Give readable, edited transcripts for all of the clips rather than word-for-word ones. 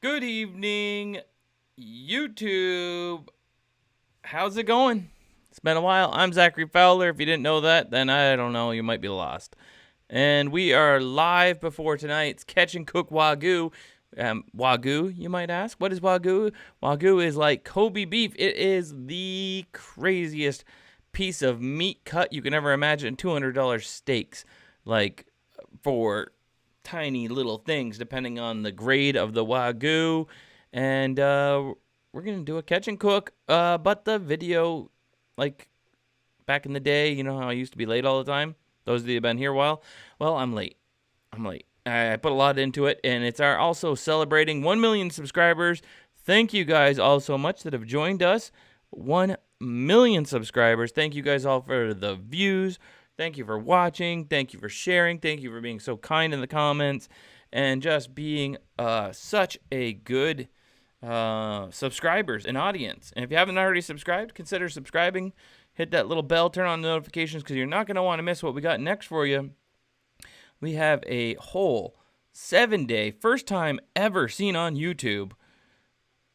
Good evening, YouTube. How's it going? It's been a while. I'm Zachary Fowler. If you didn't know that, then I don't know. You might be lost. And we are live before tonight's Catch and Cook Wagyu. Wagyu, you might ask. What is Wagyu? Wagyu is like Kobe beef. It is the craziest piece of meat cut you can ever imagine. $200 steaks, like for tiny little things depending on the grade of the Wagyu. And we're going to do a catch and cook. But the video, like back in the day, you know how I used to be late all the time? Those of you who have been here a while? Well, I'm late. I put a lot into it, and it's our also celebrating 1 million subscribers. Thank you guys all so much that have joined us. 1 million subscribers. Thank you guys all for the views. Thank you for watching. Thank you for sharing. Thank you for being so kind in the comments and just being such a good subscribers and audience. And if you haven't already subscribed, consider subscribing. Hit that little bell, turn on the notifications, because you're not going to want to miss what we got next for you. We have a whole 7-day, first time ever seen on YouTube,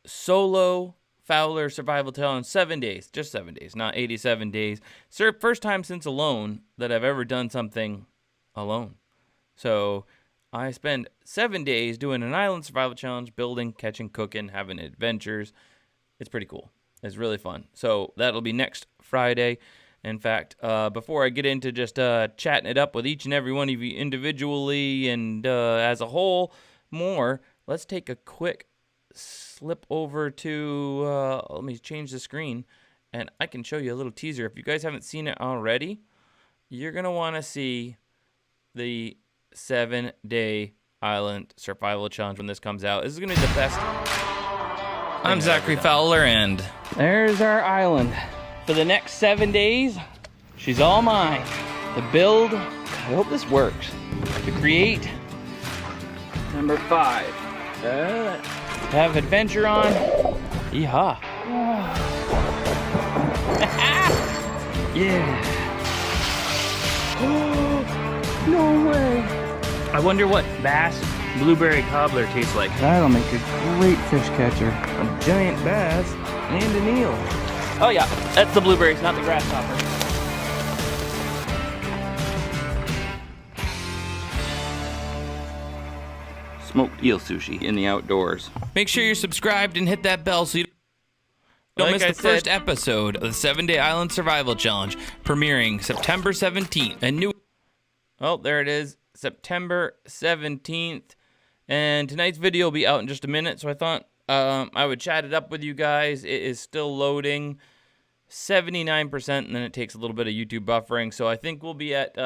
solo Fowler survival challenge. 7 days, just 7 days, not 87 days. First time since alone that I've ever done something alone. So I spend 7 days doing an island survival challenge, building, catching, cooking, having adventures. It's pretty cool. It's really fun. So that'll be next Friday. In fact, before I get into just chatting it up with each and every one of you individually and as a whole more, let's take a quick slip over to, let me change the screen, and I can show you a little teaser. If you guys haven't seen it already, you're going to want to see the 7-day island survival challenge when this comes out. This is going to be the best. I'm Zachary Fowler, and there's our island. For the next 7 days, she's all mine. To build, I hope this works. To create, number 5. To have adventure on, yeehaw. Yeah. No way. I wonder what bass blueberry cobbler tastes like. That'll make a great fish catcher. A giant bass and an eel. Oh yeah, that's the blueberries, not the grasshopper. Smoked eel sushi in the outdoors. Make sure you're subscribed and hit that bell so you don't miss the first episode of the 7-Day Island Survival Challenge, premiering September 17th. Oh, there it is, September 17th. And tonight's video will be out in just a minute, so I thought I would chat it up with you guys. It is still loading 79%, and then it takes a little bit of YouTube buffering. So I think we'll be at,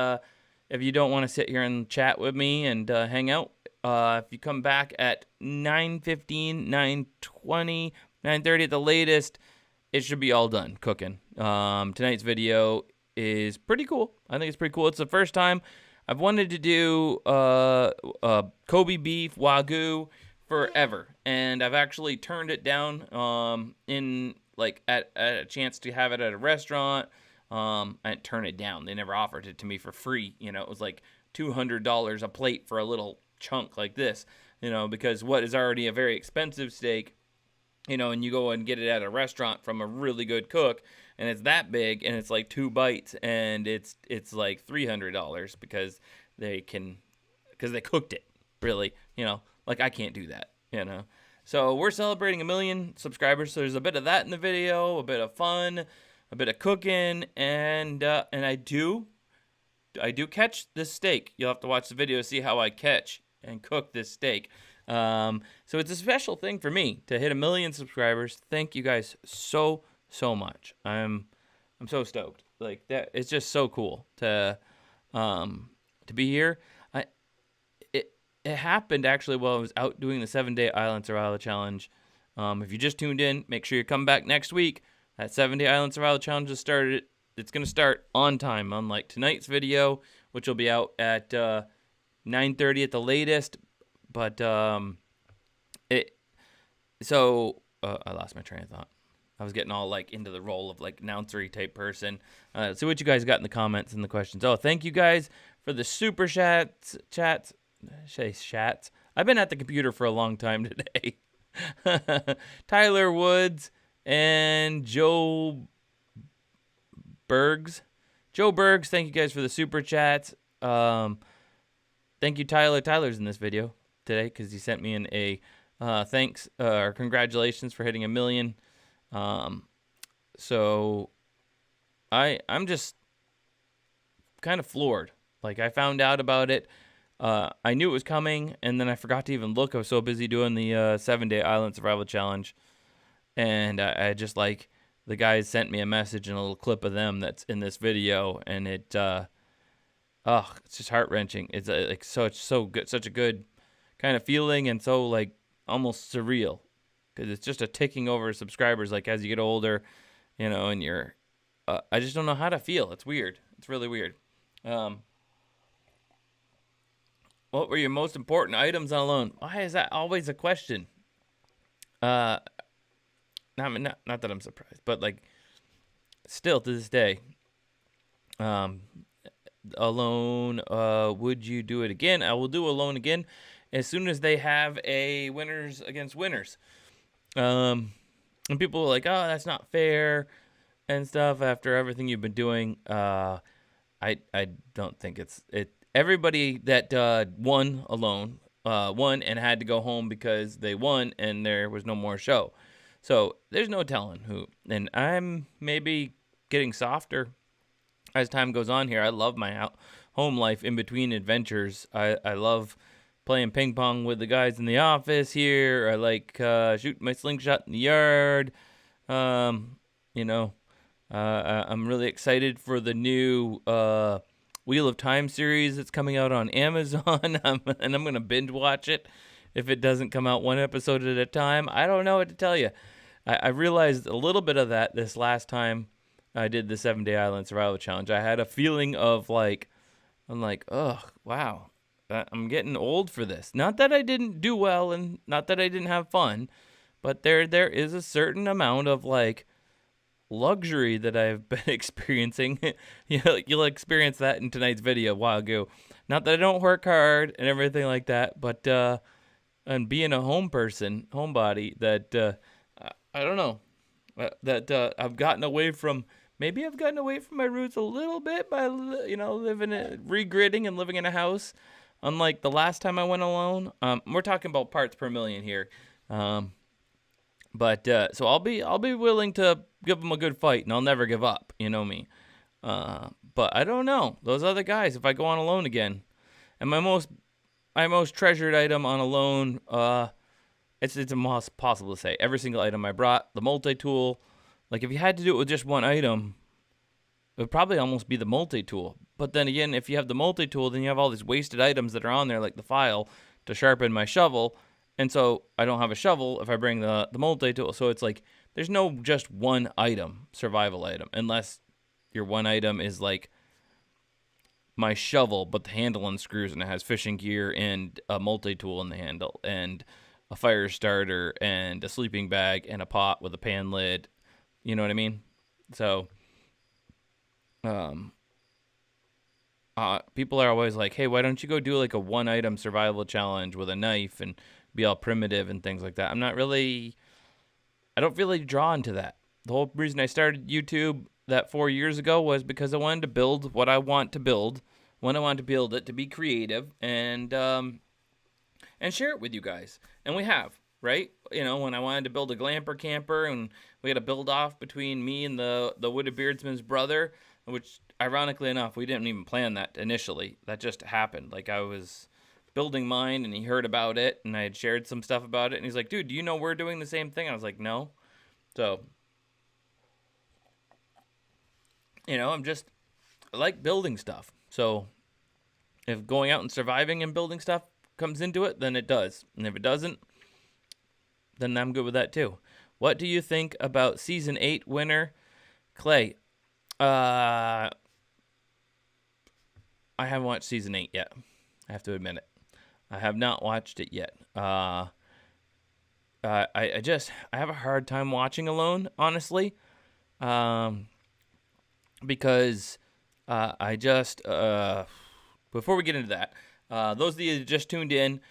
if you don't want to sit here and chat with me and hang out, if you come back at 9:15, 9:20, 9:30 at the latest, it should be all done cooking. Tonight's video is pretty cool. I think it's pretty cool. It's the first time I've wanted to do Kobe beef, Wagyu forever, and I've actually turned it down in like at a chance to have it at a restaurant. I didn't turn it down. They never offered it to me for free. You know, it was like $200 a plate for a little chunk like this, you know, because what is already a very expensive steak, you know, and you go and get it at a restaurant from a really good cook, and it's that big, and it's like 2 bites, and it's like $300 because they cooked it, really, you know, like I can't do that, you know. So we're celebrating 1 million subscribers, so there's a bit of that in the video, a bit of fun, a bit of cooking, and I do catch this steak. You'll have to watch the video to see how I catch and cook this steak. So it's a special thing for me to hit 1 million subscribers. Thank you guys so much. I'm so stoked. Like that, it's just so cool to be here. It happened actually while I was out doing the 7-Day Island Survival Challenge. If you just tuned in, make sure you come back next week. That 7-Day Island Survival Challenge has started. It's going to start on time, unlike tonight's video, which will be out at 9:30 at the latest. But I lost my train of thought. I was getting all like into the role of like announcery type person. See what you guys got in the comments and the questions. Oh, thank you guys for the super chats. I've been at the computer for a long time today. Tyler Woods and Joe Bergs. Joe Bergs, thank you guys for the super chats. Thank you, Tyler. Tyler's in this video today because he sent me in a thanks or congratulations for hitting 1 million. So I'm just kind of floored. Like, I found out about it. I knew it was coming, and then I forgot to even look. I was so busy doing the 7-day island survival challenge, and I just, like, the guys sent me a message and a little clip of them that's in this video, and it's just heart-wrenching. It's like so good, such a good kind of feeling, and so, like, almost surreal, because it's just a ticking over subscribers. Like, as you get older, you know, and you're I just don't know how to feel. It's weird. It's really weird. What were your most important items on loan? Why is that always a question? Not that I'm surprised, but, like, still to this day, alone, would you do it again? I will do alone again as soon as they have a winners against winners. And people are like, oh, that's not fair and stuff after everything you've been doing. I don't think it. Everybody that won alone won and had to go home because they won and there was no more show. So there's no telling who. And I'm maybe getting softer as time goes on here. I love my home life in between adventures. I love playing ping pong with the guys in the office here. I like shooting my slingshot in the yard. You know, I'm really excited for the new Wheel of Time series that's coming out on Amazon, and I'm going to binge watch it if it doesn't come out one episode at a time. I don't know what to tell you. I realized a little bit of that this last time I did the 7-day island survival challenge. I had a feeling of, like, I'm like, oh, wow, I'm getting old for this. Not that I didn't do well and not that I didn't have fun, but there is a certain amount of, like, luxury that I've been experiencing. You'll experience that in tonight's video, Wagyu. Not that I don't work hard and everything like that, but and being a homebody, that I don't know, that I've gotten away from. Maybe I've gotten away from my roots a little bit by regridding and living in a house. Unlike the last time I went alone, we're talking about parts per million here. But so I'll be willing to give them a good fight, and I'll never give up. You know me. But I don't know those other guys. If I go on alone again, and my most treasured item on alone, it's impossible to say. Every single item I brought, the multi-tool. Like, if you had to do it with just one item, it would probably almost be the multi-tool. But then again, if you have the multi-tool, then you have all these wasted items that are on there, like the file to sharpen my shovel. And so I don't have a shovel if I bring the multi-tool. So it's like there's no just one item, survival item, unless your one item is like my shovel, but the handle unscrews and it has fishing gear and a multi-tool in the handle and a fire starter and a sleeping bag and a pot with a pan lid. You know what I mean? So people are always like, hey, why don't you go do like a one item survival challenge with a knife and be all primitive and things like that. I don't really drawn to that. The whole reason I started YouTube that 4 years ago was because I wanted to build what I want to build, when I wanted to build it, to be creative and share it with you guys. And we have, right? You know, when I wanted to build a glamper camper and we had a build off between me and the Wooded Beardsman's brother, which ironically enough, we didn't even plan that initially. That just happened. Like, I was building mine and he heard about it and I had shared some stuff about it and he's like, dude, do you know we're doing the same thing? I was like, no. So, you know, I like building stuff. So if going out and surviving and building stuff comes into it, then it does. And if it doesn't, then I'm good with that too. What do you think about season 8 winner Clay? I haven't watched season 8 yet. I have to admit it. I have not watched it yet. I have a hard time watching alone, honestly, because before we get into that, those of you that just tuned in,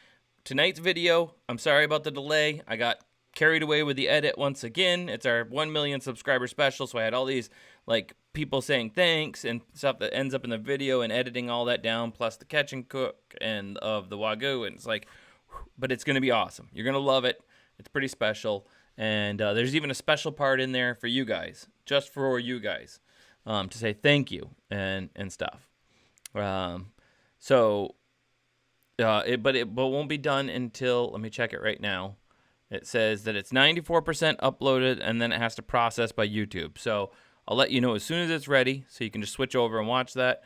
tonight's video, I'm sorry about the delay. I got carried away with the edit once again. It's our 1 million subscriber special, so I had all these like people saying thanks and stuff that ends up in the video and editing all that down, plus the catch and cook and of the Wagyu, and it's like, but it's gonna be awesome. You're gonna love it. It's pretty special, and there's even a special part in there for you guys, just for you guys, to say thank you and stuff. It won't be done until, let me check it right now. It says that it's 94% uploaded, and then it has to process by YouTube. So I'll let you know as soon as it's ready, so you can just switch over and watch that.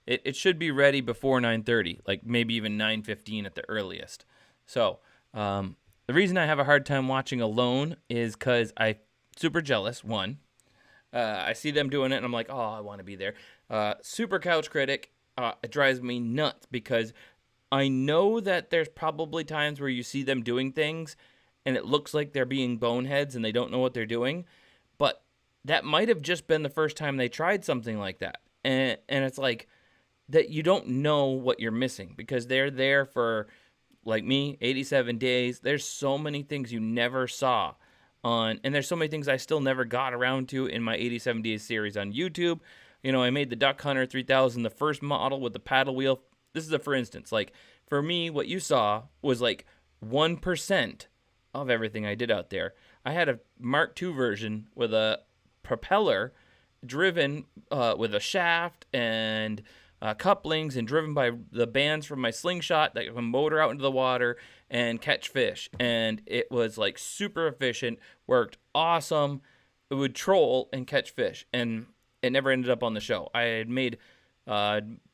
It should be ready before 9:30, like maybe even 9:15 at the earliest. So the reason I have a hard time watching alone is because I'm super jealous, one. I see them doing it, and I'm like, oh, I want to be there. Super couch critic, it drives me nuts because I know that there's probably times where you see them doing things and it looks like they're being boneheads and they don't know what they're doing, but that might have just been the first time they tried something like that. And it's like that you don't know what you're missing because they're there for, like me, 87 days. There's so many things you never saw and there's so many things I still never got around to in my 87 days series on YouTube. You know, I made the Duck Hunter 3000, the first model with the paddle wheel. This is for instance, like for me, what you saw was like 1% of everything I did out there. I had a Mark II version with a propeller driven with a shaft and couplings and driven by the bands from my slingshot that can motor out into the water and catch fish. And it was like super efficient, worked awesome. It would troll and catch fish. And it never ended up on the show. I had made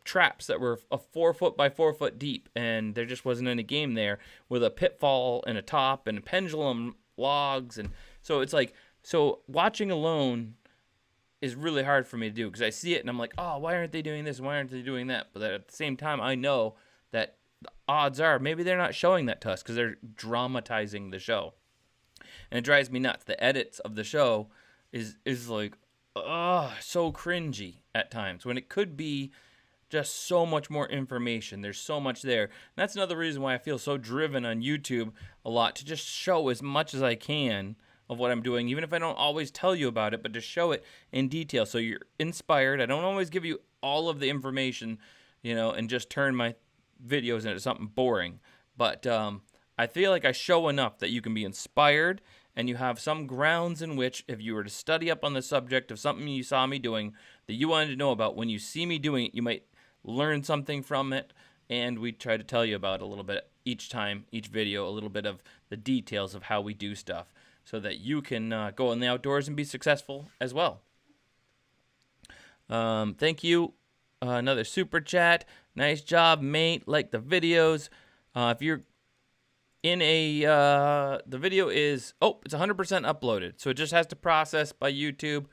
traps that were a 4 foot by 4 foot deep, and there just wasn't any game there, with a pitfall and a top and pendulum logs. And so it's like, so watching alone is really hard for me to do because I see it and I'm like, oh, why aren't they doing this? Why aren't they doing that? But at the same time, I know that the odds are maybe they're not showing that to us because they're dramatizing the show. And it drives me nuts. The edits of the show is like, so cringy at times when it could be just so much more information. There's so much there. And that's another reason why I feel so driven on YouTube a lot, to just show as much as I can of what I'm doing, even if I don't always tell you about it, but to show it in detail so you're inspired. I don't always give you all of the information, you know, and just turn my videos into something boring. But I feel like I show enough that you can be inspired and you have some grounds in which, if you were to study up on the subject of something you saw me doing that you wanted to know about, when you see me doing it, you might learn something from it. And we try to tell you about a little bit each time, each video, a little bit of the details of how we do stuff so that you can go in the outdoors and be successful as well. Thank you. Another super chat. Nice job, mate. Like the videos. If you're in the video is, it's 100% uploaded. So it just has to process by YouTube.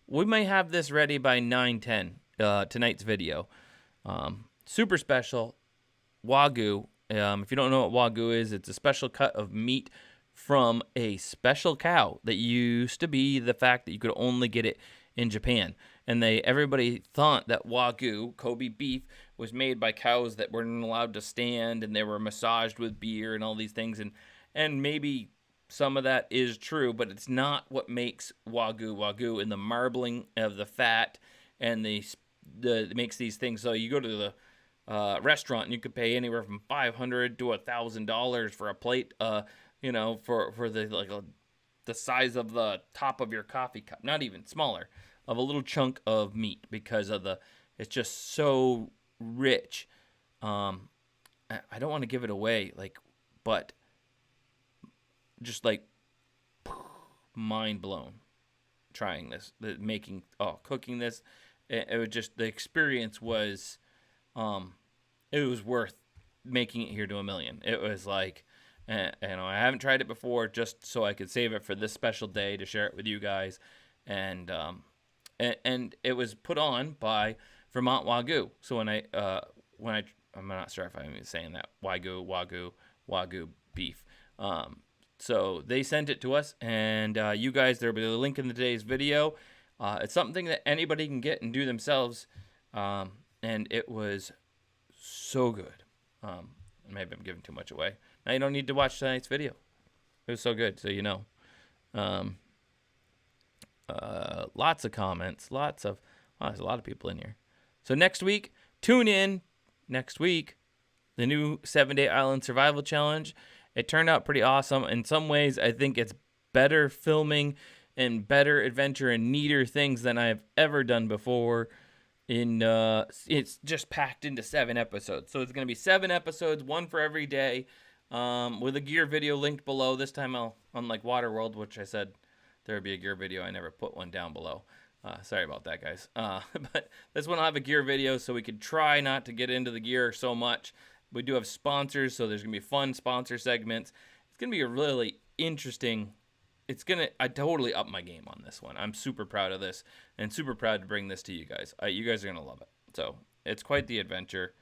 We may have this ready by 9:10, tonight's video. Super special. Wagyu. If you don't know what Wagyu is, it's a special cut of meat from a special cow that used to be the fact that you could only get it in Japan. And everybody thought that Wagyu, Kobe beef, was made by cows that weren't allowed to stand and they were massaged with beer and all these things. And maybe some of that is true, but it's not what makes Wagyu Wagyu. And the marbling of the fat and makes these things. So you go to the restaurant and you could pay anywhere from $500 to $1,000 for a plate, for the size of the top of your coffee cup, not even smaller, of a little chunk of meat, because of it's just so rich. I don't want to give it away, but just mind blown trying this, cooking this. It was just, the experience was, it was worth making it here to 1 million. It was like, I haven't tried it before, just so I could save it for this special day to share it with you guys. And it was put on by Vermont Wagyu. So I'm not sure if I'm even saying that, Wagyu beef. So they sent it to us, and you guys, there'll be a link in today's video. It's something that anybody can get and do themselves, and it was so good. Maybe I'm giving too much away. Now you don't need to watch tonight's video. It was so good. So Um, lots of comments. There's a lot of people in here. So next week, tune in. Next week, the new 7-Day Island Survival Challenge. It turned out pretty awesome. In some ways, I think it's better filming and better adventure and neater things than I've ever done before. It's just packed into 7 episodes. So it's going to be 7 episodes, one for every day, with a gear video linked below. This time unlike Waterworld, which I said there would be a gear video, I never put one down below. Sorry about that, guys. But this one will have a gear video, so we could try not to get into the gear so much. We do have sponsors, so there's going to be fun sponsor segments. It's going to be a really interesting... I totally up my game on this one. I'm super proud of this and super proud to bring this to you guys. You guys are going to love it. So it's quite the adventure.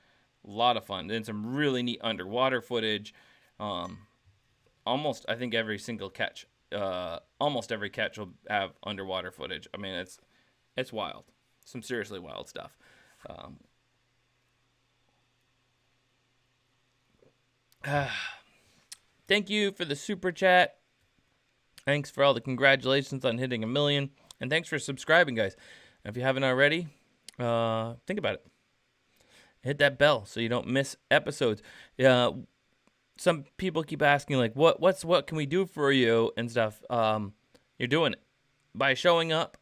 A lot of fun. And some really neat underwater footage. Almost, I think every single catch, almost every catch will have underwater footage. I mean, it's wild. Some seriously wild stuff. Thank you for the super chat. Thanks for all the congratulations on hitting 1 million. And thanks for subscribing, guys. If you haven't already, think about it. Hit that bell so you don't miss episodes. Some people keep asking, like, what can we do for you and stuff. You're doing it by showing up.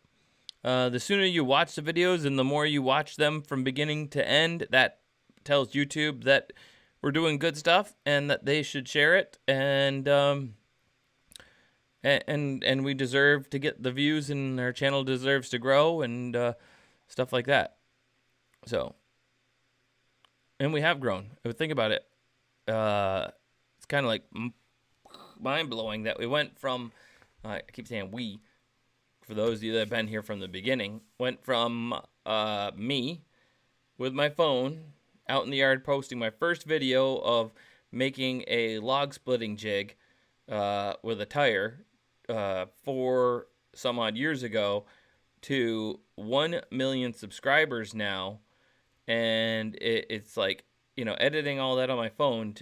The sooner you watch the videos and the more you watch them from beginning to end, that tells YouTube that we're doing good stuff and that they should share it. And we deserve to get the views, and our channel deserves to grow, and stuff like that. So, and we have grown. Think about it. It's kind of like mind-blowing that we went from, I keep saying we, for those of you that have been here from the beginning, went from me with my phone out in the yard posting my first video of making a log splitting jig with a tire 4 some odd years ago to 1 million subscribers now, and it's like, editing all that on my phone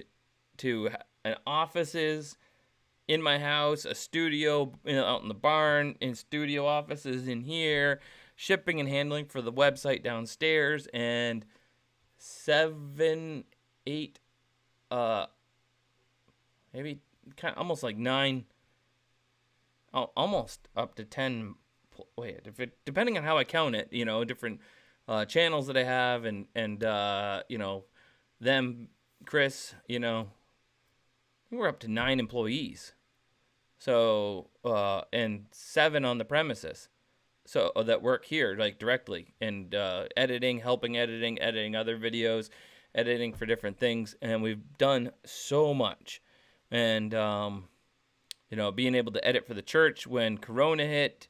to an offices in my house, a studio out in the barn, in studio offices in here, shipping and handling for the website downstairs, and 7, 8, maybe kind of almost like 9, almost up to 10. Depending on how I count it, different channels that I have, and them, Chris, we're up to 9 employees. So and 7 on the premises. So that work here, like directly, and helping editing other videos, editing for different things, and we've done so much. And being able to edit for the church when Corona hit,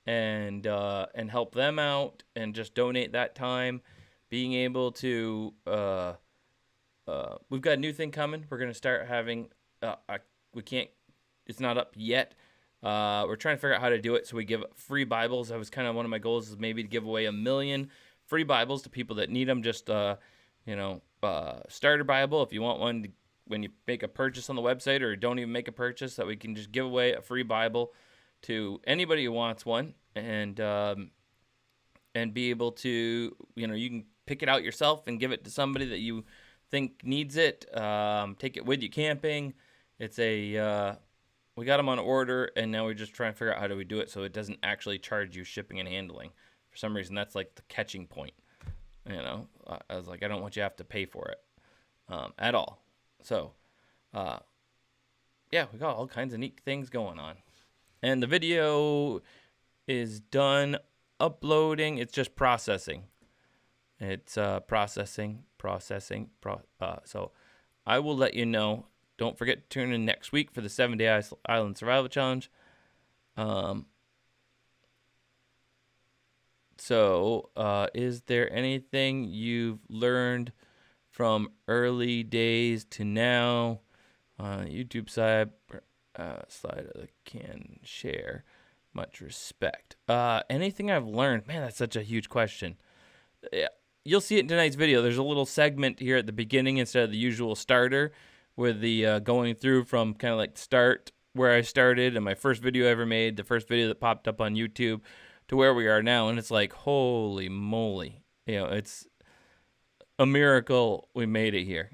and help them out, and just donate that time. Being able to, we've got a new thing coming. We're gonna start having, it's not up yet. We're trying to figure out how to do it so we give free Bibles. That was kind of one of my goals, is maybe to give away 1 million free Bibles to people that need them. Just starter Bible, if you want one when you make a purchase on the website, or don't even make a purchase, that we can just give away a free Bible to anybody who wants one, and be able to, you can pick it out yourself and give it to somebody that you think needs it. Take it with you camping. It's we got them on order, and now we're just trying to figure out how do we do it so it doesn't actually charge you shipping and handling. For some reason, that's like the catching point. I was like, I don't want you to have to pay for it at all. So, we got all kinds of neat things going on. And the video is done uploading. It's just processing. It's processing. So I will let you know. Don't forget to tune in next week for the 7-Day Island Survival Challenge. Is there anything you've learned from early days to now? YouTube side slide can share. Much respect. Anything I've learned? Man, that's such a huge question. You'll see it in tonight's video. There's a little segment here at the beginning instead of the usual starter, with the going through from kind of like start where I started and my first video I ever made, the first video that popped up on YouTube, to where we are now, and it's like, holy moly, it's a miracle we made it here.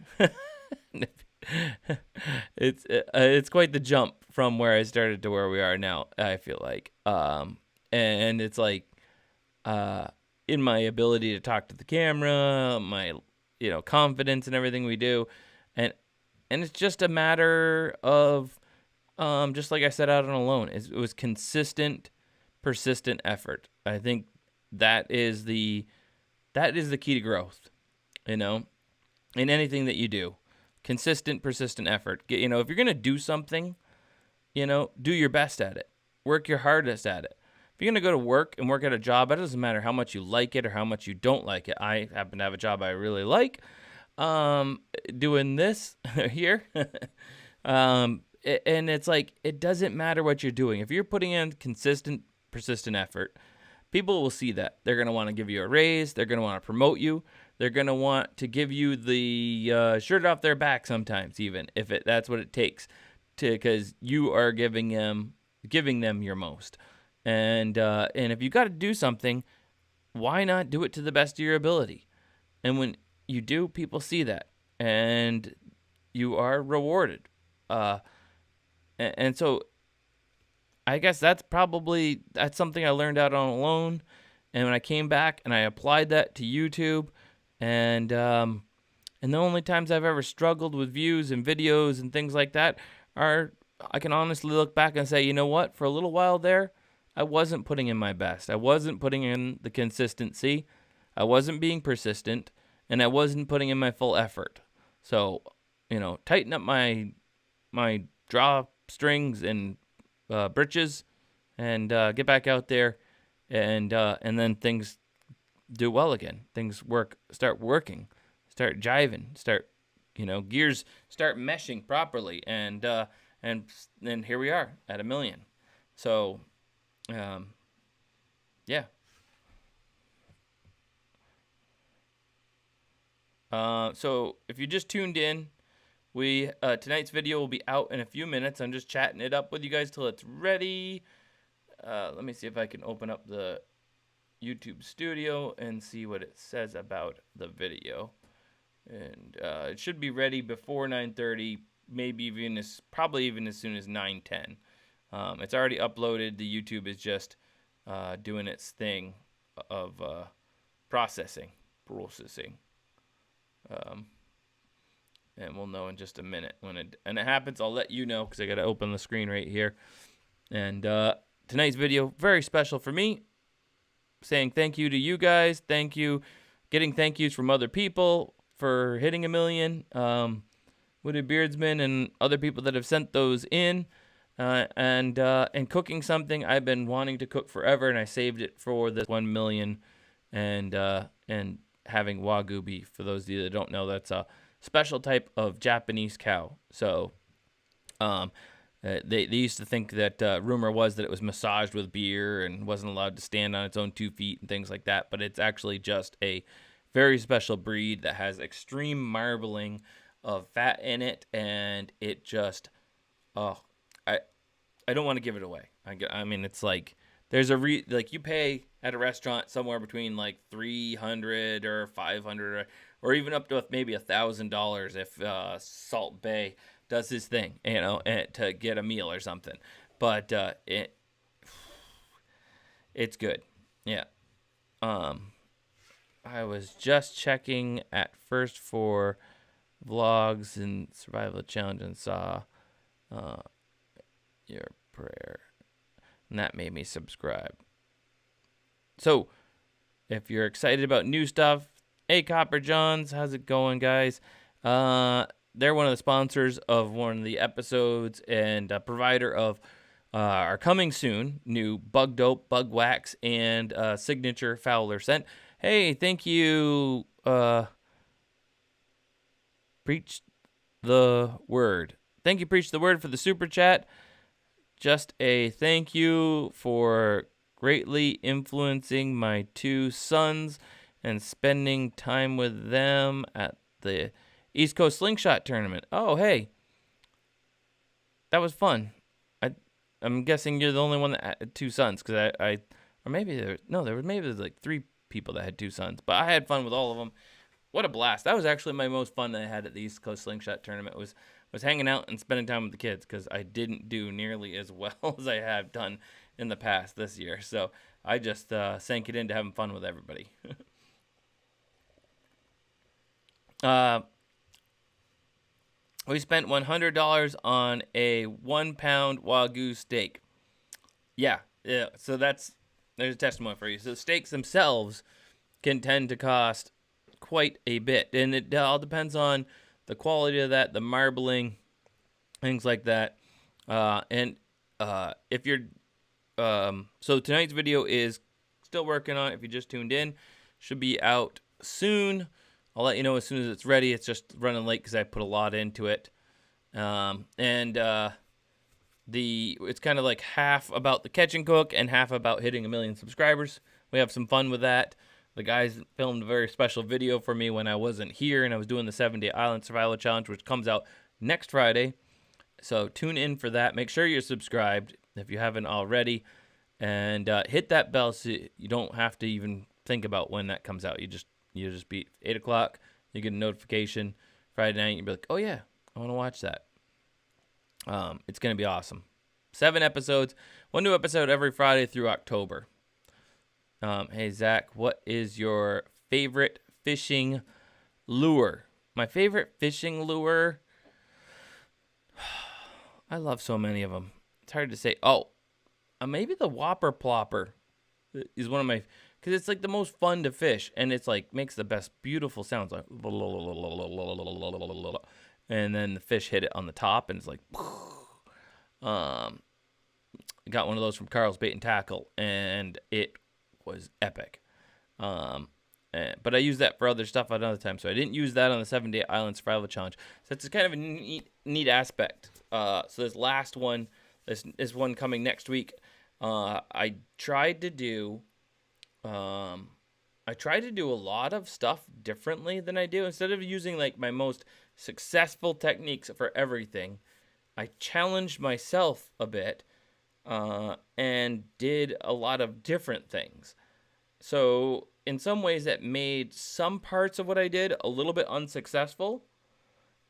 It's quite the jump from where I started to where we are now, I feel like. And it's like, in my ability to talk to the camera, my confidence in everything we do, and it's just a matter of just like I set out on alone. It was consistent, persistent effort. I think that is the key to growth, in anything that you do. Consistent, persistent effort. If you're going to do something, do your best at it. Work your hardest at it. If you're going to go to work and work at a job, it doesn't matter how much you like it or how much you don't like it. I happen to have a job I really like, doing this here. And it's like, it doesn't matter what you're doing. If you're putting in consistent, persistent effort, people will see that. They're going to want to give you a raise. They're going to want to promote you. They're going to want to give you the shirt off their back sometimes, even if that's what it takes, because you are giving them your most. And if you got to do something, why not do it to the best of your ability? And when you do, people see that, and you are rewarded. And so I guess that's something I learned out on alone. And when I came back and I applied that to YouTube, and the only times I've ever struggled with views and videos and things like that are, I can honestly look back and say, you know what? For a little while there, I wasn't putting in my best. I wasn't putting in the consistency. I wasn't being persistent, and I wasn't putting in my full effort. So, tighten up my drawstrings and britches, and get back out there, and then things do well again. Things start working, start jiving, gears start meshing properly, and then here we are at 1 million. So, yeah. So if you just tuned in, tonight's video will be out in a few minutes. I'm just chatting it up with you guys till it's ready. Let me see if I can open up the YouTube studio and see what it says about the video. And it should be ready before 9:30, probably even as soon as 9:10. It's already uploaded. The YouTube is just doing its thing of processing. And we'll know in just a minute when it happens. I'll let you know, because I got to open the screen right here. And tonight's video, very special for me. Saying thank you to you guys. Thank you. Getting thank yous from other people for hitting 1 million. Wooded Beardsman and other people that have sent those in. And cooking something I've been wanting to cook forever, and I saved it for this 1 million. And having Wagyu beef. For those of you that don't know, that's a special type of Japanese cow. So, they used to think that rumor was that it was massaged with beer and wasn't allowed to stand on its own 2 feet and things like that. But it's actually just a very special breed that has extreme marbling of fat in it, and it just, I don't want to give it away. I mean, it's like, there's like, you pay at a restaurant somewhere between like $300 or $500 or even up to maybe $1,000 if Salt Bay does his thing, to get a meal or something. But it's good. Yeah. I was just checking at first for vlogs and survival challenge and saw your prayer, and that made me subscribe. So, if you're excited about new stuff, hey Copper Johns, how's it going, guys? They're one of the sponsors of one of the episodes and a provider of our coming soon new Bug Dope, Bug Wax, and signature Fowler scent. Hey, thank you. Preach the word. Thank you, Preach the Word, for the super chat. Just a thank you for greatly influencing my 2 sons and spending time with them at the East Coast Slingshot tournament. Oh, hey. That was fun. I'm guessing you're the only one that had 2 sons, because or maybe there's like 3 people that had 2 sons, but I had fun with all of them. What a blast. That was actually my most fun that I had at the East Coast Slingshot tournament, was hanging out and spending time with the kids, because I didn't do nearly as well as I have done in the past this year. So I just sank it into having fun with everybody. We spent $100 on a 1-pound Wagyu steak. Yeah. So there's a testimony for you. So the steaks themselves can tend to cost quite a bit, and it all depends on the quality of that, the marbling, things like that. And if you're so tonight's video is still working on it. If you just tuned in, should be out soon. I'll let you know as soon as it's ready. It's just running late because I put a lot into it. It's kind of like half about the catch and cook and half about hitting 1 million subscribers. We have some fun with that. The guys filmed a very special video for me when I wasn't here, and I was doing the 7-day island survival challenge, which comes out next Friday. So tune in for that. Make sure you're subscribed if you haven't already, and hit that bell so you don't have to even think about when that comes out. You just beat 8 o'clock. You get a notification Friday night. You'll be like, oh yeah, I want to watch that. It's going to be awesome. 7 episodes, 1 new episode every Friday through October. Hey, Zach, what is your favorite fishing lure? My favorite fishing lure? I love so many of them. It's hard to say. Oh, maybe the Whopper Plopper is one of my, because it's like the most fun to fish, and it's like makes the best beautiful sounds, like, and then the fish hit it on the top, and it's like, got one of those from Carl's Bait and Tackle, and it was epic. But I used that for other stuff at another time, so I didn't use that on the 7-day island survival challenge. So it's kind of a neat aspect. So this last one, this one coming next week, I tried to do a lot of stuff differently than I do. Instead of using like my most successful techniques for everything, I challenged myself a bit and did a lot of different things. So in some ways that made some parts of what I did a little bit unsuccessful.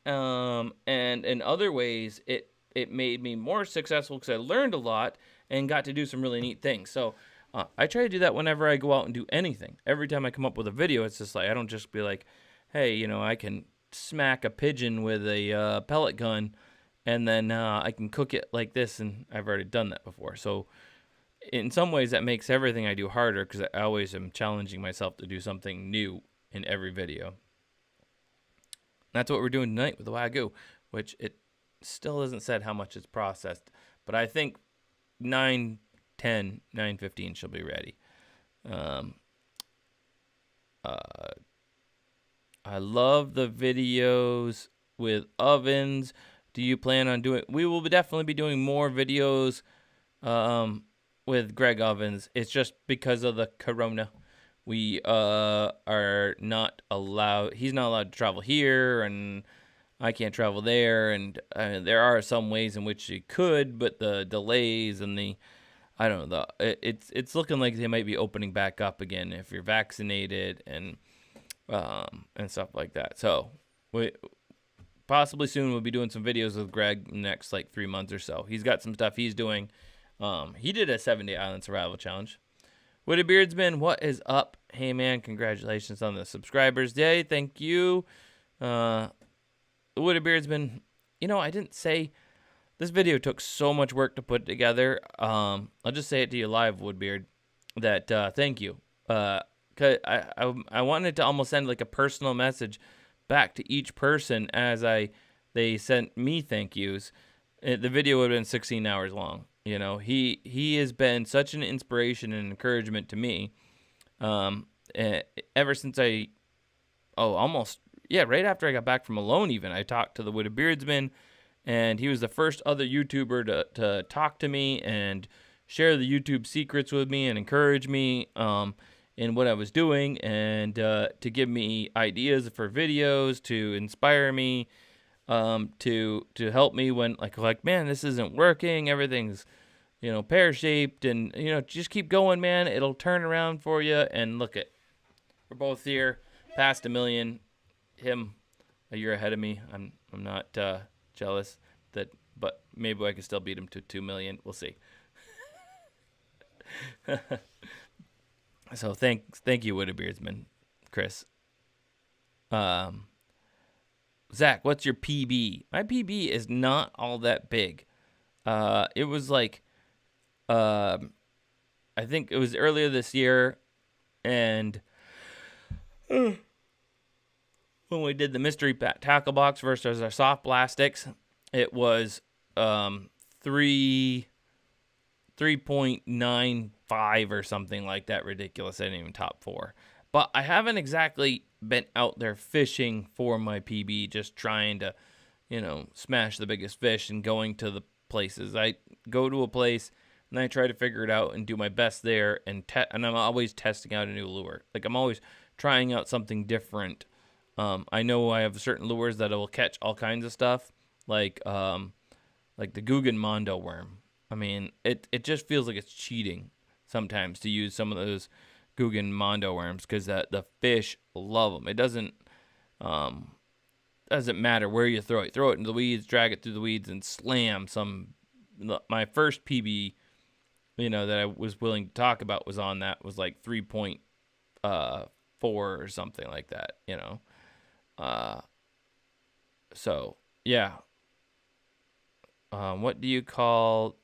And in other ways, it made me more successful because I learned a lot and got to do some really neat things. So I try to do that whenever I go out and do anything. Every time I come up with a video, it's just like, I don't just be like, hey, I can smack a pigeon with a pellet gun, and then I can cook it like this, and I've already done that before. So in some ways, that makes everything I do harder, because I always am challenging myself to do something new in every video. That's what we're doing tonight with the Wagyu, which it still isn't said how much it's processed, but I think 9:10, 9:15 she'll be ready. I love the videos with ovens. Do you plan on doing? We will definitely be doing more videos with Greg Ovens. It's just because of the corona. We are not allowed. He's not allowed to travel here, and I can't travel there. And there are some ways in which he could, but the delays and I don't know. It's looking like they might be opening back up again if you're vaccinated and stuff like that. So we possibly soon we'll be doing some videos with Greg in the next like 3 months or so. He's got some stuff he's doing. He did a 7-day island survival challenge. Woody Beardsman, what is up? Hey man, congratulations on the subscribers day. Thank you. Woody Beardsman, I didn't say this video took so much work to put together. I'll just say it to you live, Woodbeard, that thank you. 'Cause I wanted to almost send like a personal message back to each person as they sent me thank yous. The video would have been 16 hours long. He has been such an inspiration and encouragement to me. Ever since right after I got back from Malone, even I talked to the Wooded Beardsman, and he was the first other YouTuber to talk to me and share the YouTube secrets with me and encourage me in what I was doing, and to give me ideas for videos, to inspire me, to help me when like man, this isn't working, everything's pear-shaped, and, just keep going, man. It'll turn around for you. And look at, we're both here, past 1 million. Him a year ahead of me. I'm not jealous but maybe I can still beat him to 2 million. We'll see. So thank you, Witterbeardsman, Chris. Zach, what's your PB? My PB is not all that big. It was like, I think it was earlier this year, and when we did the mystery tackle box versus our soft plastics, it was 3.95 or something like that. Ridiculous. I didn't even top 4. But I haven't exactly been out there fishing for my PB, just trying to, smash the biggest fish and going to the places. I go to a place and I try to figure it out and do my best there, and I'm always testing out a new lure. Like, I'm always trying out something different. I know I have certain lures that will catch all kinds of stuff, like the Guggen Mondo worm. I mean, it just feels like it's cheating sometimes to use some of those Guggen Mondo worms, because the fish love them. It doesn't matter where you throw it. Throw it into the weeds, drag it through the weeds, and slam some. My first PB, that I was willing to talk about was like 3.4 or something like that. So yeah. What do you call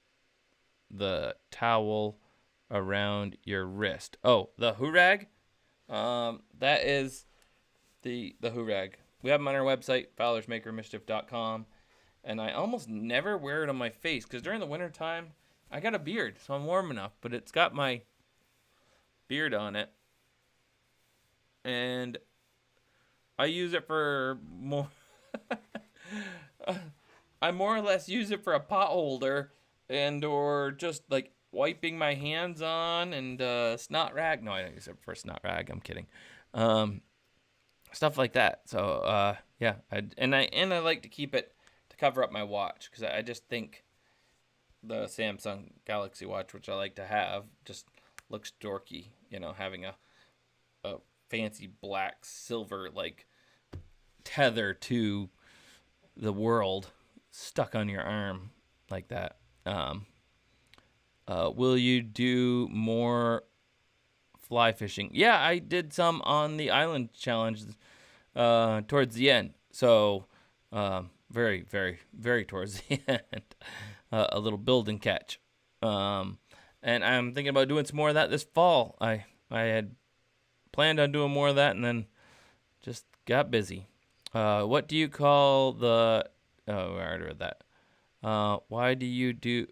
the towel around your wrist? Oh, the hurag. That is the hurag. We have them on our website, fowlersmakermischief.com, and I almost never wear it on my face because during the wintertime, I got a beard, so I'm warm enough, but it's got my beard on it, and I use it for more. I more or less use it for a pot holder and or just like wiping my hands on, and snot rag. No, I don't use it for a snot rag. I'm kidding. Stuff like that. So yeah, I like to keep it to cover up my watch, because I just think the Samsung Galaxy Watch, which I like to have, just looks dorky. Having a fancy black silver like tether to the world stuck on your arm like that. Will you do more fly fishing? Yeah, I did some on the island challenge towards the end. So very, very, very towards the end. A little build and catch. And I'm thinking about doing some more of that this fall. I had planned on doing more of that and then just got busy. What do you call the... Oh, I already read that. Why do you do...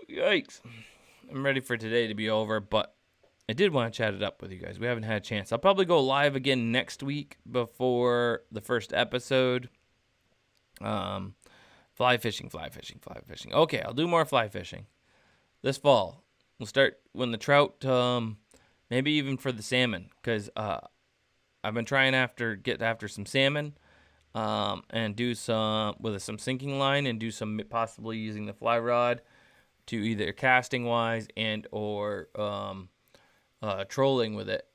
Yikes. I'm ready for today to be over, but I did want to chat it up with you guys. We haven't had a chance. I'll probably go live again next week before the first episode. Fly fishing. Okay, I'll do more fly fishing this fall. We'll start when the trout, maybe even for the salmon, because I've been trying get after some salmon, and do some with some sinking line, and do some possibly using the fly rod to either casting wise and or trolling with it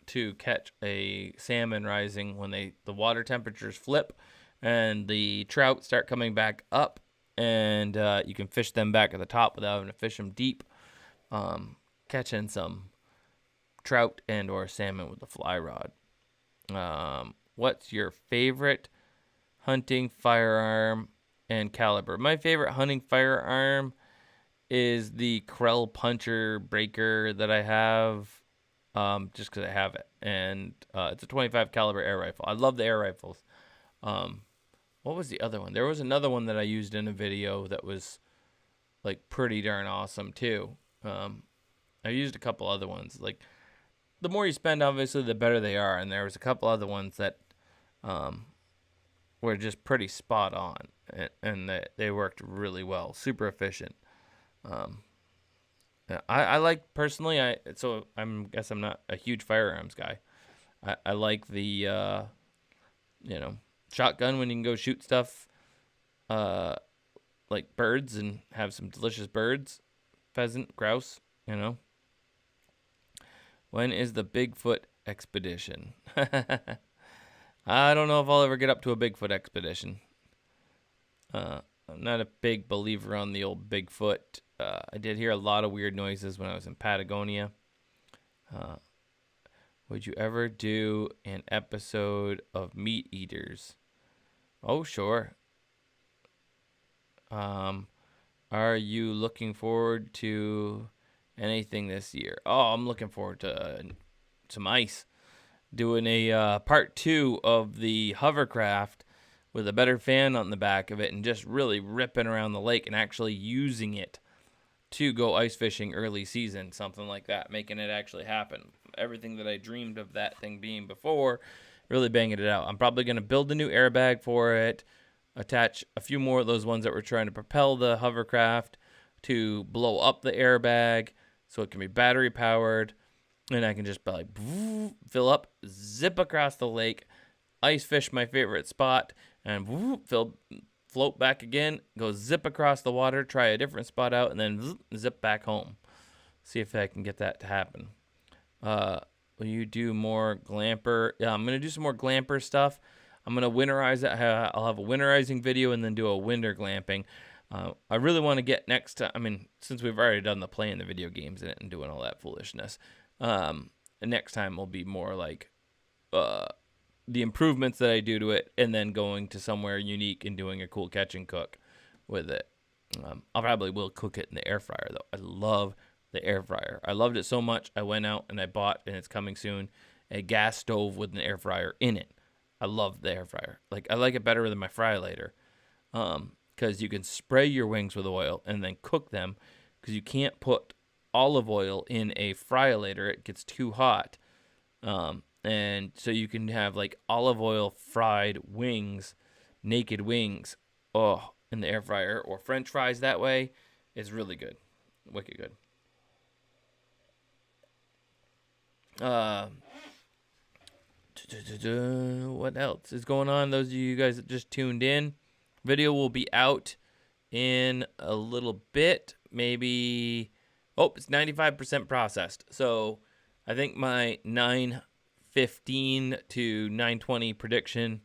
to catch a salmon rising when the water temperatures flip and the trout start coming back up, and you can fish them back at the top without having to fish them deep. Catching some trout and or salmon with the fly rod. What's your favorite hunting firearm and caliber? My favorite hunting firearm is the Krell Puncher Breaker that I have, just because I have it, and it's a 25 caliber air rifle. I love the air rifles. What was the other one? There was another one that I used in a video that was like pretty darn awesome too. I used a couple other ones. Like, the more you spend, obviously, the better they are. And there was a couple other ones that were just pretty spot on, and they worked really well, super efficient. I like personally. I guess I'm not a huge firearms guy. I like the shotgun when you can go shoot stuff like birds and have some delicious birds, pheasant, grouse, you know. When is the Bigfoot expedition? I don't know if I'll ever get up to a Bigfoot expedition. I'm not a big believer on the old Bigfoot. I did hear a lot of weird noises when I was in Patagonia. Would you ever do an episode of Meat Eaters? Oh, sure. Are you looking forward to anything this year? Oh, I'm looking forward to some ice. Doing a part 2 of the hovercraft with a better fan on the back of it and just really ripping around the lake and actually using it to go ice fishing early season, something like that, making it actually happen. Everything that I dreamed of that thing being before, really banging it out. I'm probably going to build a new airbag for it, attach a few more of those ones that were trying to propel the hovercraft to blow up the airbag so it can be battery powered, and I can just like fill up, zip across the lake, ice fish my favorite spot, and float back again, go zip across the water, try a different spot out, and then zip back home. See if I can get that to happen. Will you do more glamper? Yeah, I'm going to do some more glamper stuff. I'm going to winterize it. I'll have a winterizing video and then do a winter glamping. I really want to get next time. I mean, since we've already done the playing the video games in it and doing all that foolishness, next time will be more like the improvements that I do to it, and then going to somewhere unique and doing a cool catch and cook with it. I probably will cook it in the air fryer, though. I love the air fryer. I loved it so much, I went out and I bought, and it's coming soon, a gas stove with an air fryer in it. I love the air fryer. Like, I like it better than my fry later, because you can spray your wings with oil and then cook them, because you can't put olive oil in a fry later. It gets too hot. And so you can have like olive oil fried wings, naked wings, in the air fryer, or French fries that way. It's really good. Wicked good. What else is going on? Those of you guys that just tuned in, video will be out in a little bit. Maybe, it's 95% processed. So I think my 9:15 to 9:20 prediction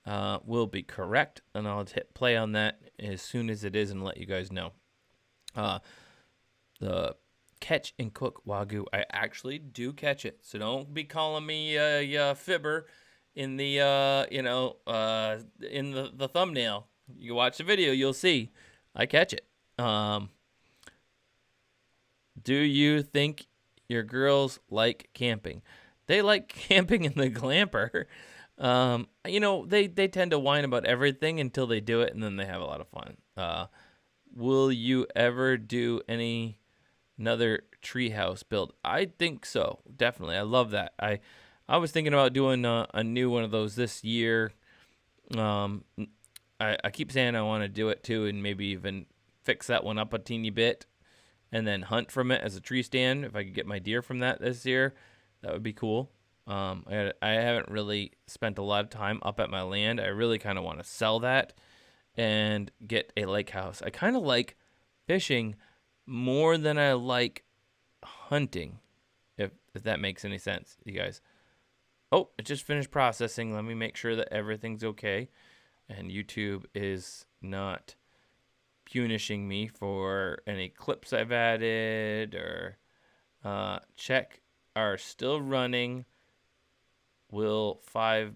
will be correct, and I'll hit play on that as soon as it is and let you guys know. The catch and cook Wagyu, I actually do catch it, so don't be calling me a fibber in the in the thumbnail. You watch the video, you'll see I catch it. Do you think your girls like camping? They like camping in the glamper. They tend to whine about everything until they do it, and then they have a lot of fun. Will you ever do another treehouse build? I think so, definitely. I love that. I was thinking about doing a new one of those this year. I keep saying I want to do it too, and maybe even fix that one up a teeny bit, and then hunt from it as a tree stand. If I could get my deer from that this year, that would be cool. I haven't really spent a lot of time up at my land. I really kind of want to sell that and get a lake house. I kind of like fishing more than I like hunting, if that makes any sense, you guys. Oh, it just finished processing. Let me make sure that everything's okay, and YouTube is not punishing me for any clips I've added, or check are still running. With 5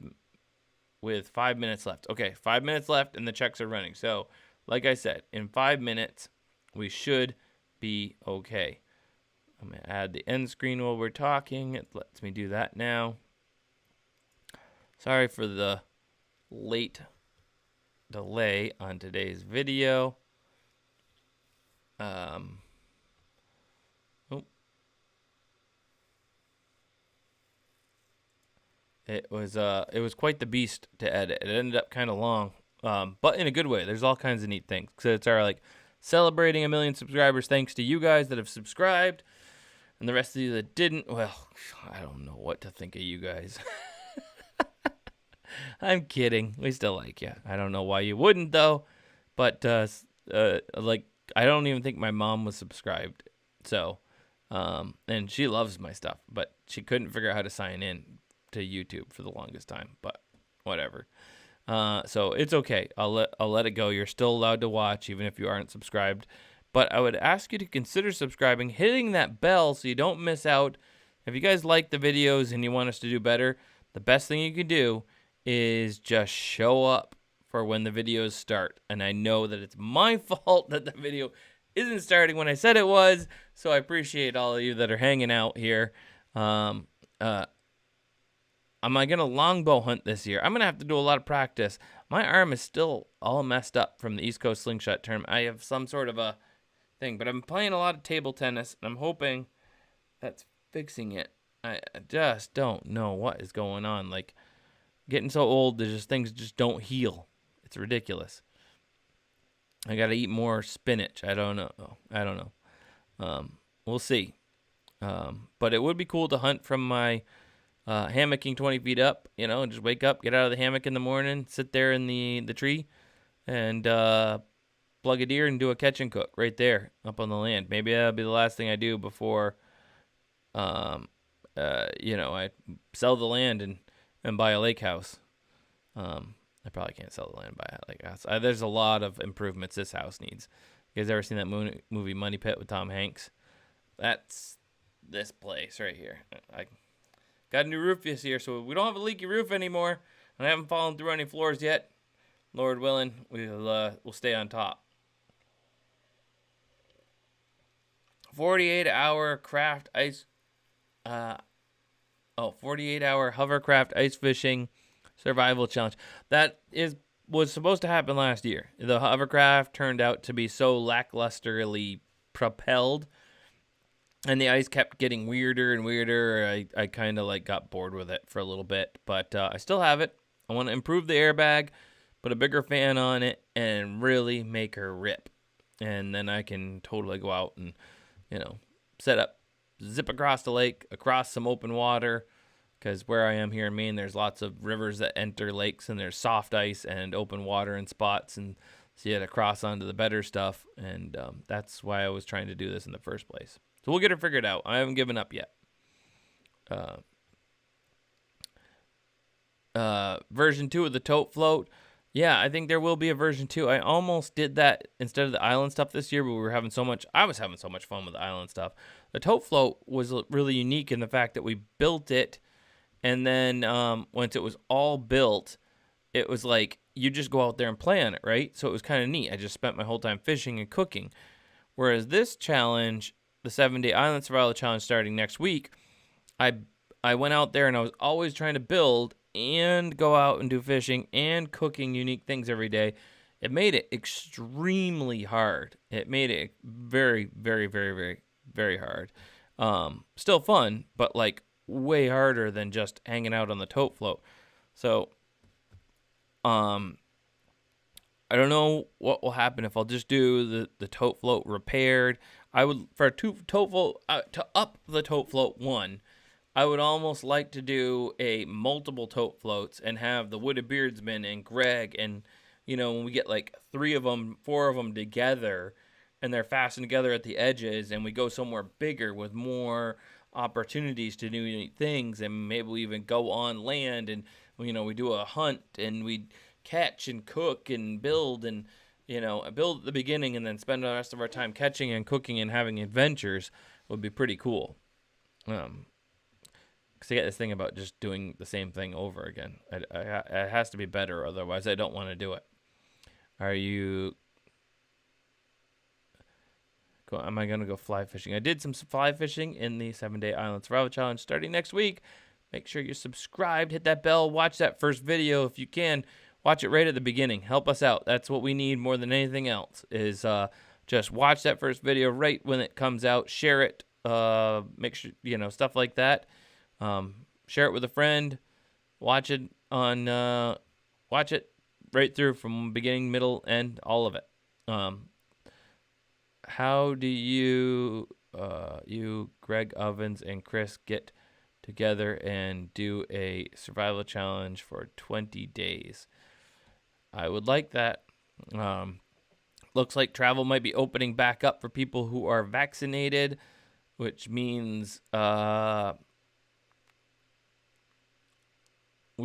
minutes left. Okay, 5 minutes left and the checks are running. So, like I said, in 5 minutes, we should be okay. I'm going to add the end screen while we're talking. It lets me do that now. Sorry for the late delay on today's video. It was quite the beast to edit. It ended up kind of long, but in a good way. There's all kinds of neat things. So it's our celebrating 1 million subscribers. Thanks to you guys that have subscribed, and the rest of you that didn't. Well, I don't know what to think of you guys. I'm kidding. We still like you. I don't know why you wouldn't though, but like I don't even think my mom was subscribed. So, and she loves my stuff, but she couldn't figure out how to sign in to YouTube for the longest time. But whatever. So it's okay. I'll let it go. You're still allowed to watch even if you aren't subscribed. But I would ask you to consider subscribing, hitting that bell so you don't miss out. If you guys like the videos and you want us to do better, the best thing you can do is just show up for when the videos start. And I know that it's my fault that the video isn't starting when I said it was, so I appreciate all of you that are hanging out here. Am I going to longbow hunt this year? I'm going to have to do a lot of practice. My arm is still all messed up from the East Coast Slingshot tournament. I have some sort of a thing, but I'm playing a lot of table tennis, and I'm hoping that's fixing it. I just don't know what is going on. Like, getting so old, there's just things just don't heal. It's ridiculous. I got to eat more spinach. I don't know. We'll see. But it would be cool to hunt from my hammocking 20 feet up, and just wake up, get out of the hammock in the morning, sit there in the tree, and plug a deer and do a catch and cook right there up on the land. Maybe that'll be the last thing I do before, I sell the land and buy a lake house. I probably can't sell the land and buy a lake house. There's a lot of improvements this house needs. You guys ever seen that movie Money Pit with Tom Hanks? That's this place right here. I got a new roof this year, so we don't have a leaky roof anymore. And I haven't fallen through any floors yet. Lord willing, we'll stay on top. 48-hour craft ice. 48-hour hovercraft ice fishing survival challenge. That was supposed to happen last year. The hovercraft turned out to be so lacklusterly propelled, and the ice kept getting weirder and weirder. I kind of got bored with it for a little bit, but I still have it. I want to improve the airbag, put a bigger fan on it, and really make her rip. And then I can totally go out and, set up, zip across the lake, across some open water, because where I am here in Maine, there's lots of rivers that enter lakes, and there's soft ice and open water in spots, and so you had to cross onto the better stuff, and that's why I was trying to do this in the first place. So we'll get her figured out. I haven't given up yet. Version 2 of the tote float. Yeah, I think there will be a version 2. I almost did that instead of the island stuff this year, but I was having so much fun with the island stuff. The tote float was really unique in the fact that we built it, and then once it was all built, it was like you just go out there and play on it, right? So it was kind of neat. I just spent my whole time fishing and cooking. Whereas this challenge, the 7-day island survival challenge starting next week, I went out there and I was always trying to build and go out and do fishing and cooking unique things every day. It made it extremely hard. It made it very, very, very, very, very hard. Still fun, but way harder than just hanging out on the tote float. So, I don't know what will happen if I'll just do the tote float repaired. I would, for a tote float, to up the tote float one, I would almost like to do a multiple tote floats and have the Wooded Beardsman and Greg, and when we get 3 of them, 4 of them together, and they're fastened together at the edges, and we go somewhere bigger with more opportunities to do unique things, and maybe we even go on land, and we do a hunt, and we catch and cook and build, and build at the beginning, and then spend the rest of our time catching and cooking and having adventures would be pretty cool. Because I get this thing about just doing the same thing over again. It has to be better, otherwise I don't want to do it. Am I going to go fly fishing? I did some fly fishing in the 7-day island survival challenge starting next week. Make sure you're subscribed, hit that bell, watch that first video if you can. Watch it right at the beginning. Help us out. That's what we need more than anything else, is just watch that first video right when it comes out. Share it. Make sure, stuff like that. Share it with a friend. Watch it right through from beginning, middle, end, all of it. How do you, Greg Ovens, and Chris get together and do a survival challenge for 20 days. I would like that. Looks like travel might be opening back up for people who are vaccinated, which means we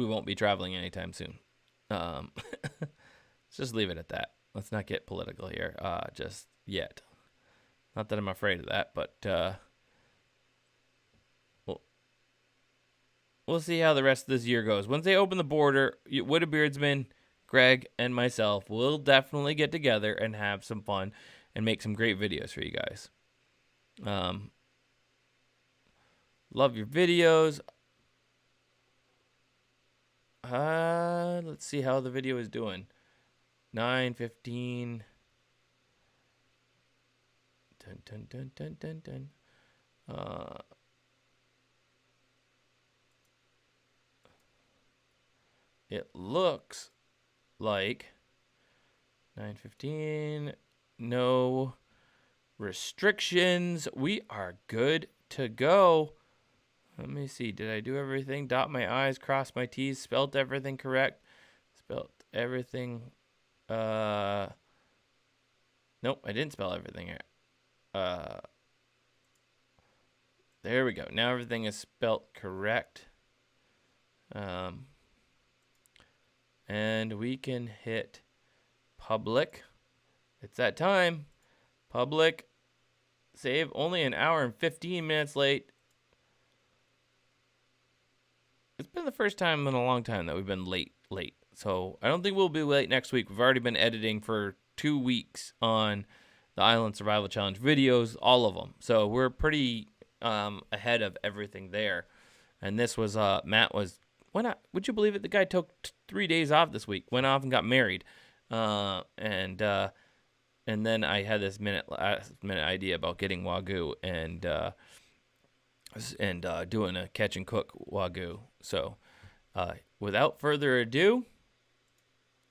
won't be traveling anytime soon. Let's just leave it at that. Let's not get political here just yet. Not that I'm afraid of that, but we'll see how the rest of this year goes. Once they open the border, Beardsman, Greg, and myself will definitely get together and have some fun and make some great videos for you guys. Love your videos. Let's see how the video is doing. 9:15. Dun, dun, dun, dun, dun, dun. It looks like 9:15. No restrictions. We are good to go. Let me see. Did I do everything? Dot my I's, cross my T's, spelt everything correct. Spelt everything. Nope, I didn't spell everything. There we go. Now everything is spelt correct. And we can hit public. It's that time. Public. Save. Only an hour and 15 minutes late. It's been the first time in a long time that we've been late. So I don't think we'll be late next week. We've already been editing for 2 weeks on the Island Survival Challenge videos, all of them. So we're pretty ahead of everything there. And this was, Matt was, would you believe it? The guy took 3 days off this week, went off and got married. And then I had this last minute idea about getting Wagyu and doing a catch and cook Wagyu. So without further ado,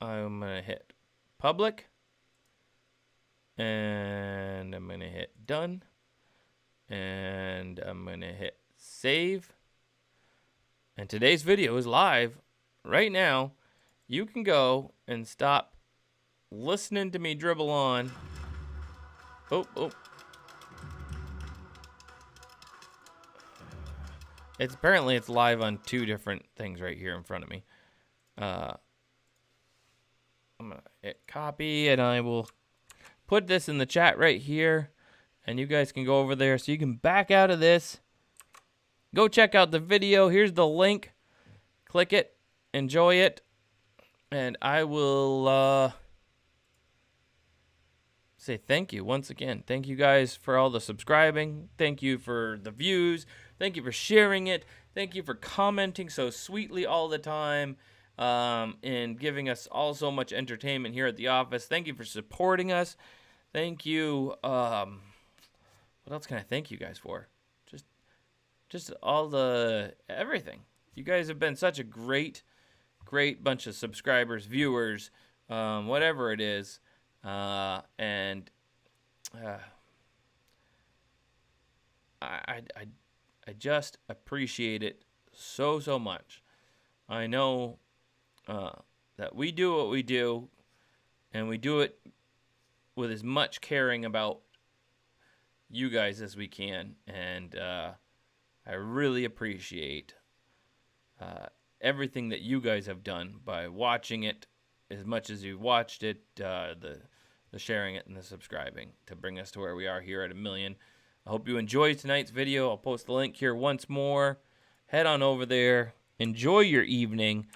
I'm going to hit public. And I'm going to hit done. And I'm going to hit save. And today's video is live right now. You can go and stop listening to me dribble on. Oh. Apparently it's live on 2 different things right here in front of me. I'm going to hit copy and I will put this in the chat right here. And you guys can go over there so you can back out of this. Go check out the video. Here's the link. Click it. Enjoy it. And I will say thank you once again. Thank you guys for all the subscribing. Thank you for the views. Thank you for sharing it. Thank you for commenting so sweetly all the time and giving us all so much entertainment here at the office. Thank you for supporting us. Thank you. What else can I thank you guys for? Just all the everything. You guys have been such a great bunch of subscribers, viewers, whatever it is, and I just appreciate it so much. I know that we do what we do, and we do it with as much caring about you guys as we can, and I really appreciate everything that you guys have done by watching it as much as you watched it, the sharing it and the subscribing to bring us to where we are here at 1 million. I hope you enjoyed tonight's video. I'll post the link here once more. Head on over there. Enjoy your evening.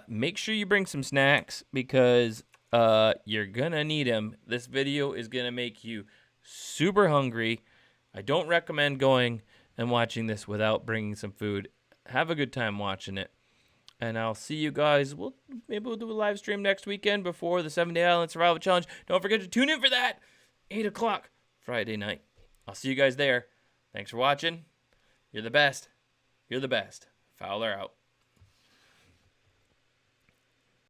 Make sure you bring some snacks because you're going to need them. This video is going to make you super hungry. I don't recommend going and watching this without bringing some food. Have a good time watching it. And I'll see you guys. Maybe we'll do a live stream next weekend before the 7-Day Island Survival Challenge. Don't forget to tune in for that. 8 o'clock Friday night. I'll see you guys there. Thanks for watching. You're the best. You're the best. Fowler out.